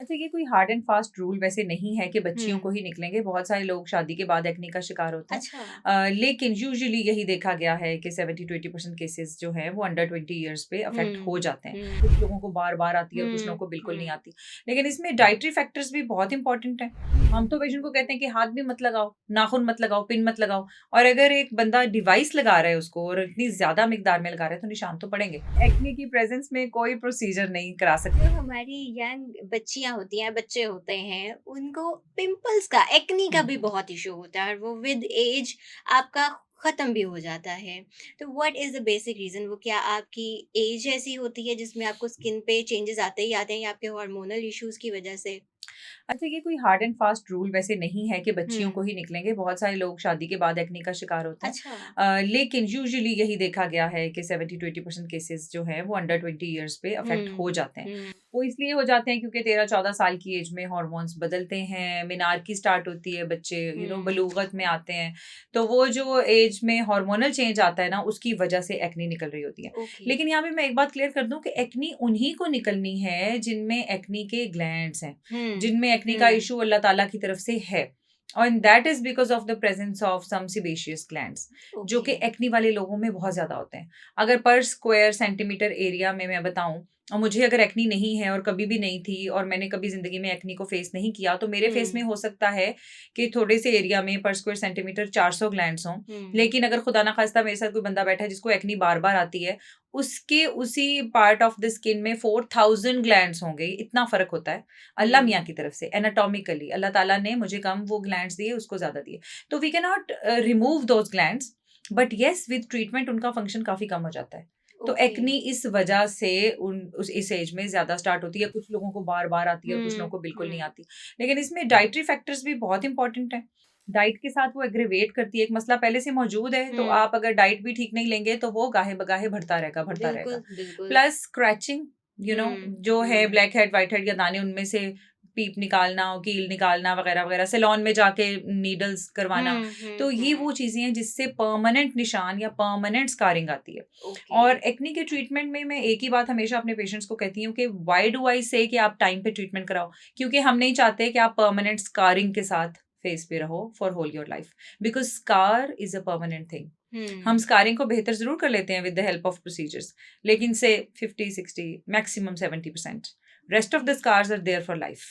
अच्छा, ये कोई हार्ड एंड फास्ट रूल वैसे नहीं है कि बच्चियों को हुँ। ही निकलेंगे। बहुत सारे लोग शादी के बाद एक्ने का शिकार होते हैं। अच्छा। लेकिन यूजुअली यही देखा गया है कि 70 टू 80% केसेस जो हैं वो अंडर 20 इयर्स पे अफेक्ट हो हुँ, जाते हैं। हुँ, कुछ लोगों को बार-बार आती है और कुछ हुँ, लोगों को बिल्कुल नहीं हुँ। आती। लेकिन इसमें डाइटरी फैक्टर्स भी बहुत इंपॉर्टेंट हैं। हम तो पेशेंट को कहते हैं कि हाथ भी मत लगाओ, नाखून मत लगाओ, पिन मत लगाओ और अगर एक बंदा डिवाइस लगा रहा है उसको और इतनी ज़्यादा मिकदार में लगा रहा है तो निशान तो पड़ेंगे। एक्ने की प्रेज़ेंस में कोई प्रोसीजर नहीं करा सकते। जो हमारी यंग बच्चियाँ होती हैं, बच्चे होते हैं, उनको पिंपल्स का, एक्ने का भी हुँ। बहुत इश्यू होता है और वो विद एज आपका ख़त्म भी हो जाता है। तो what is the basic reason? वो क्या आपकी एज ऐसी होती है जिसमें आपको स्किन पे चेंजेस आते ही आते हैं या आपके हार्मोनल इश्यूज़ की वज़ह से? अच्छा, ये कोई हार्ड एंड फास्ट रूल वैसे नहीं है कि बच्चियों को हुँ। ही निकलेंगे। बहुत सारे लोग शादी के बाद एक्ने का शिकार होते हैं। अच्छा। लेकिन यूजुअली यही देखा गया है कि 70 टू 80% केसेस जो हैं वो अंडर 20 इयर्स पे अफेक्ट हो हुँ, जाते हैं। हुँ, वो इसलिए हो जाते हैं क्योंकि 13-14 साल की एज में हार्मोन्स बदलते हैं, मेनार्की स्टार्ट होती है, बच्चे हुँ। बलूगत में आते हैं। तो वो जो एज में हार्मोनल चेंज आता है ना, उसकी वजह से एक्ने निकल रही होती है। ओके। लेकिन यहाँ पे मैं एक बात क्लियर कर दूँ कि एक्ने उन्हीं को निकलनी है जिनमें एक्ने के ग्लैंड्स हैं। हुँ, जिनमें एक्ने का हुँ। इश्यू अल्लाह ताला की तरफ से है और that is because of the presence of some sebaceous glands जो ओके। कि एक्ने वाले लोगों में बहुत ज्यादा होते हैं। अगर पर स्क्वायर सेंटीमीटर एरिया में मैं बताऊं और मुझे अगर एक्नी नहीं है और कभी भी नहीं थी और मैंने कभी जिंदगी में एक्नी को फेस नहीं किया तो मेरे फेस में हुँ, हो सकता है कि थोड़े से एरिया में पर स्क्वायर सेंटीमीटर 400 ग्लैंड्स हों। हुँ। लेकिन अगर खुदा ना खास्ता मेरे साथ कोई बंदा बैठा है जिसको एक्नी बार बार आती है, उसके उसी पार्ट ऑफ द स्किन में 4000 ग्लैंड्स होंगे। इतना फर्क होता है अल्लाह मियाँ हुँ, की तरफ से एनाटॉमिकली। अल्लाह ताला ने मुझे कम वो ग्लैंड्स दिए, उसको ज़्यादा दिए। तो we can not remove those glands, but yes with treatment उनका फंक्शन काफ़ी कम हो जाता है। तो ओके। एक्ने इस वजह से इस एज में ज़्यादा स्टार्ट होती है। कुछ लोगों को बार-बार आती है और कुछ लोगों हुँ, को बिल्कुल नहीं हुँ। आती। लेकिन इसमें डाइटरी फैक्टर्स भी बहुत इंपॉर्टेंट हैं। डाइट के साथ वो एग्रीवेट करती है। एक मसला पहले से मौजूद है, तो हुँ, आप अगर डाइट भी ठीक नहीं लेंगे, तो वो गाहे-बगाहे बढ़ता रहेगा, बढ़ता रहेगा। बिल्कुल, बिल्कुल। प्लस स्क्रैचिंग, हुँ, जो है हुँ, ब्लैक हेड, व्हाइट हेड या दाने उनमें से पीप निकालना, कील निकालना वगैरह-वगैरह, सैलून में जाके नीडल्स करवाना। हुँ, हुँ, तो ये हुँ। वो चीज़ें हैं जिससे परमानेंट निशान या परमानेंट स्कारिंग आती है। ओके। और एक्ने के ट्रीटमेंट में मैं एक ही बात हमेशा अपने पेशेंट्स को कहती हूँ कि व्हाई डू आई से कि आप टाइम पे ट्रीटमेंट कराओ? क्योंकि हम नहीं चाहते कि आप परमानेंट स्कारिंग के साथ फेस पे रहो for whole your life, because scar is a permanent thing. हम हुँ, स्कारिंग को बेहतर ज़रूर कर लेते हैं with the help of procedures, लेकिन से 50-60 maximum 70% rest of the scars are there for life.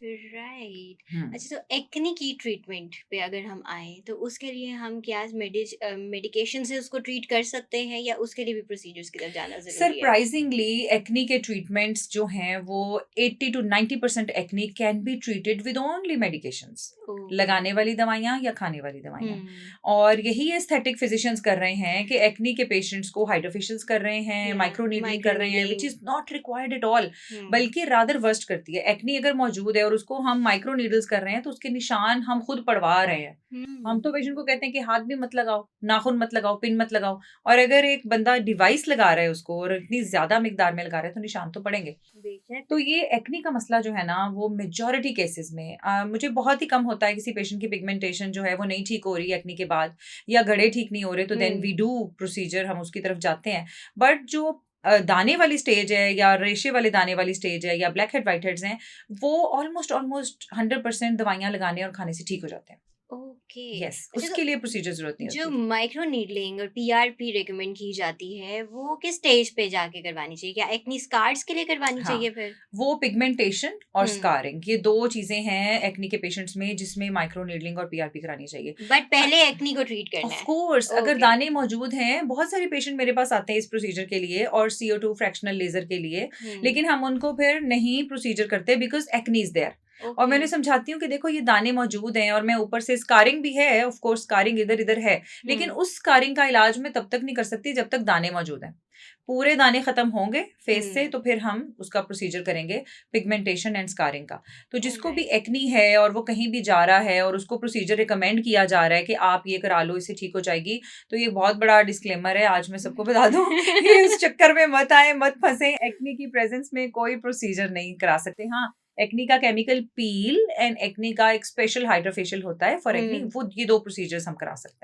Right. हुँ। अच्छा, तो एक्ने की ट्रीटमेंट पे अगर हम आएँ, तो उसके लिए हम क्या मेडिकेशन से उसको ट्रीट कर सकते हैं या उसके लिए भी प्रोसीजर्स की तरफ जाना ज़रूरी है? सरप्राइजिंगली एक्ने के ट्रीटमेंट्स जो हैं वो 80 to 90% acne can be treated with only medications. Okay. लगाने वाली दवाइयाँ या खाने वाली दवाइयाँ। हुँ, और यही एस्थेटिक फिजिशियंस कर रहे हैं कि एक्ने के पेशेंट्स को हाइड्रोफेशियल्स कर रहे हैं, या माइक्रो नीडलिंग कर रहे हैं, which microneedling. Is not required at all. हुँ, बल्कि रादर वर्स्ट करती है। एक्ने अगर मौजूद है और उसको हम माइक्रो नीडल्स कर रहे हैं तो उसके निशान हम खुद पड़वा रहे हैं। हम तो हुँ, पेशेंट को कहते हैं कि हाथ भी मत लगाओ, नाखून मत लगाओ, पिन मत लगाओ और अगर एक बंदा डिवाइस लगा रहा है उसको और इतनी ज़्यादा मिकदार में लगा रहा है तो निशान तो पड़ेंगे। बेशक। तो ये एक्ने का मसला जो है ना वो मेजॉरिटी केसेस में मुझे बहुत ही कम होता है किसी पेशेंट की पिगमेंटेशन जो है वो नहीं ठीक हो रही है एक्ने के बाद या गड़े ठीक नहीं हो रहे तो then we um, do procedure, हम उसकी तरफ जाते हैं। बट जो दाने वाली स्टेज है या रेशे वाले दाने वाली स्टेज है या ब्लैक हेड व्हाइट हेड्स हैं, वो ऑलमोस्ट ऑलमोस्ट 100% दवाइयाँ लगाने और खाने से ठीक हो जाते हैं। ओके। यस, अच्छा, तो उसके लिए प्रोसीजर जरूरत नहीं जो होती। माइक्रो नीडलिंग और पीआरपी रिकमेंड की जाती है, वो किस स्टेज पे जाके करवानी चाहिए? क्या एक्ने स्कार्स के लिए करवानी हाँ, चाहिए फिर? वो पिगमेंटेशन और हुँ, स्कारिंग ये 2 चीज़ें हैं एक्ने के पेशेंट्स में जिसमें माइक्रो नीडलिंग और पीआरपी करानी चाहिए। बट अ, पहले एक्ने को ट्रीट करना ऑफ है। कोर्स अगर ओके। दाने मौजूद हैं, बहुत सारे पेशेंट मेरे पास आते हैं इस प्रोसीजर के लिए और CO2 फ्रैक्शनल लेज़र के लिए, हुँ, लेकिन हम उनको फिर नहीं प्रोसीजर करते बिकॉज़ एक्ने इज़ देयर। और मैं ओके। उन्हें समझाती हूँ कि देखो ये दाने मौजूद हैं और मैं ऊपर से स्कारिंग भी है, ऑफ कोर्स स्कारिंग इधर-इधर है, लेकिन हुँ, उस स्कारिंग का इलाज मैं तब तक नहीं कर सकती जब तक दाने मौजूद हैं। पूरे दाने खत्म होंगे फेस से हुँ, तो फिर हम उसका प्रोसीजर करेंगे पिगमेंटेशन एंड स्कारिंग का। तो जिसको भी ऑलराइट। एक्नी है और वो कहीं भी जा रहा है और उसको प्रोसीजर रिकमेंड किया जा रहा है कि आप ये करा लो, इससे ठीक हो जाएगी, तो ये बहुत बड़ा डिस्क्लेमर है, आज मैं सबको बता दूँ ये इस चक्कर में मत आएँ, मत फँसें। एक्ने की प्रेज़ेंस में कोई प्रोसीजर नहीं करा सकते। हाँ, एक्ने का केमिकल पील एंड एक्ने का एक स्पेशल हाइड्रोफेशियल होता है फॉर एक्ने, हुँ। वो ये 2 प्रोसीजर्स हम करा सकते हैं।